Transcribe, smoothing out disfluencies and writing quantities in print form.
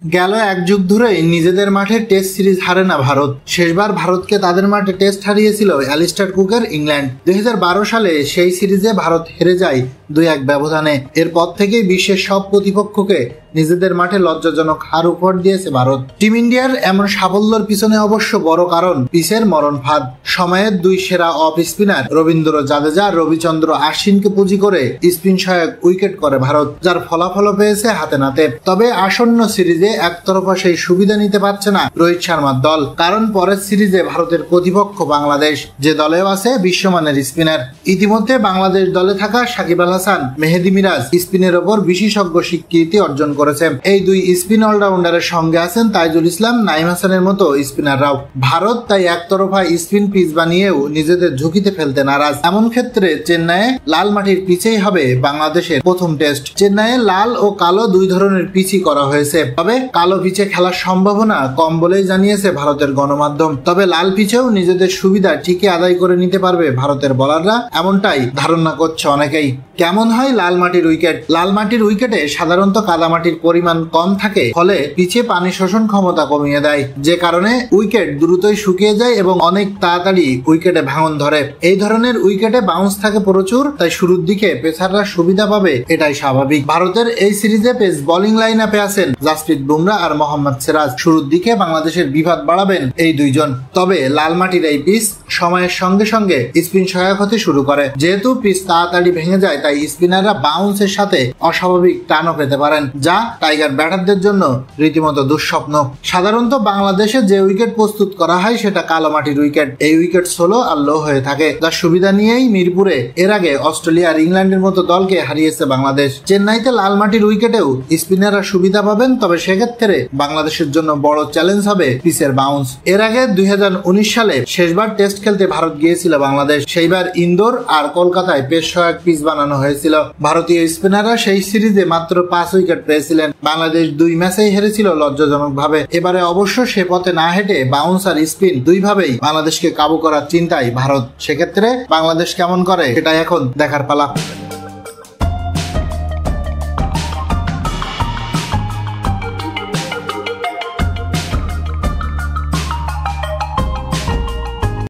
গেল এক যুগ ধরেই নিজেদের মাঠে টেস্ট সিরিজ হারে না ভারত। শেষবার ভারতকে তাদের মাঠে টেস্ট হারিয়েছিল অ্যালিস্টার কুকের ইংল্যান্ড। 2012 সালে সেই সিরিজে ভারত হেরে যায় 2-1 ব্যবধানে। এরপর থেকেই বিশ্বের সব প্রতিপক্ষকে নিজেদের মাঠে লজ্জাজনক হার উপহার দিয়েছে ভারত। টিম ইন্ডিয়ার এমন সাফল্যের পিছনে অবশ্য বড় কারণ পিচের মরণ ফাঁদ। সময়ের দুই সেরা অফ স্পিনার রবীন্দ্র জাদেজা, রবিচন্দ্র আশ্বিনকে পুঁজি করে স্পিন সহায়ক উইকেট করে ভারত, যার ফলাফলও পেয়েছে হাতে নাতে। তবে আসন্ন সিরিজে একতরফা সেই সুবিধা নিতে পারছে না রোহিত শর্মার দল, কারণ পরের সিরিজে ভারতের প্রতিপক্ষ বাংলাদেশ, যে দলেও আছে বিশ্বমানের স্পিনার। ইতিমধ্যে বাংলাদেশ দলে থাকা সাকিব আল হাসান, মেহেদী মিরাজ স্পিনের ওপর বিশেষজ্ঞ স্বীকৃতি অর্জন করেছে। এই দুই স্পিন অলরাউন্ডারের সঙ্গে আছেন তাইজুল ইসলাম, নাইম হাসানের মতো স্পিনাররাও। ভারত তাই একতরফা স্পিন পিচ বানিয়েও নিজেদের ঝুঁকিতে ফেলতে নারাজ। এমন ক্ষেত্রে চেন্নাইয়ে লাল মাটির পিচেই হবে বাংলাদেশের প্রথম টেস্ট। চেন্নাইয়ে লাল ও কালো দুই ধরনের পিচই করা হয়েছে, তবে কালো পিচে খেলার সম্ভাবনা কম বলেই জানিয়েছে ভারতের গণমাধ্যম। তবে লাল পিচেও নিজেদের সুবিধা ঠিকই আদায় করে নিতে পারবে ভারতের বোলাররা, এমনটাই ধারণা করছে অনেকেই। কেমন হয় লাল মাটির উইকেট? লাল মাটির উইকেটে সাধারণত কাদামাটির পরিমাণ কম থাকে, ফলে পিচে পানি শোষণ ক্ষমতা কমিয়ে দেয়, যে কারণে উইকেট দ্রুতই শুকিয়ে যায় এবং অনেক তাড়াতাড়ি উইকেটে ভাঙন ধরে। এই ধরনের উইকেটে বাউন্স থাকে প্রচুর, তাই শুরুর দিকে পেসাররা সুবিধা পাবে, এটাই স্বাভাবিক। ভারতের এই সিরিজে পেস বোলিং লাইন আপে আছেন জাসপ্রীত বুমরা আর মোহাম্মদ সিরাজ। শুরুর দিকে বাংলাদেশের বিভাগ বাড়াবেন এই দুইজন। তবে লাল মাটির এই পিচ সময়ের সঙ্গে সঙ্গে স্পিন সহায়ক হতে শুরু করে। যেহেতু পিচ তাড়াতাড়ি ভেঙে যায়, তাই স্পিনাররা বাউন্সের সাথে অস্বাভাবিক টানও পেতে পারেন, যা টাইগার ব্যাটারদের জন্য রীতিমতো দুঃস্বপ্ন। সাধারণত বাংলাদেশে যে উইকেট প্রস্তুত করা হয় সেটা কালো মাটির উইকেট। এই উইকেট স্লো আর লো হয়ে থাকে, যার সুবিধা নিয়েই মিরপুরে এর আগে অস্ট্রেলিয়া আর ইংল্যান্ডের মতো দলকে হারিয়েছে বাংলাদেশ। চেন্নাইতে লাল মাটির উইকেটেও স্পিনাররা সুবিধা পাবেন, তবে সেক্ষেত্রে বাংলাদেশের জন্য বড় চ্যালেঞ্জ হবে পিচের বাউন্স। এর আগে 2019 সালে শেষবার টেস্ট খেলতে ভারত গিয়েছিল বাংলাদেশ। সেইবার ইন্দোর আর কলকাতায় পেস সহায়ক পিচ বানানো হয়েছিল। ভারতীয় স্পিনাররা সেই সিরিজে মাত্র 5 উইকেট পেয়েছিলেন। বাংলাদেশ 2 ম্যাচেই হেরেছিল লজ্জাজনক ভাবে। এবারে অবশ্য সে পথে না হেঁটে বাউন্স আর স্পিন দুইভাবেই বাংলাদেশকে কাবু করার চিন্তায় ভারত। সেক্ষেত্রে বাংলাদেশ কেমন করে সেটাই এখন দেখার পালা।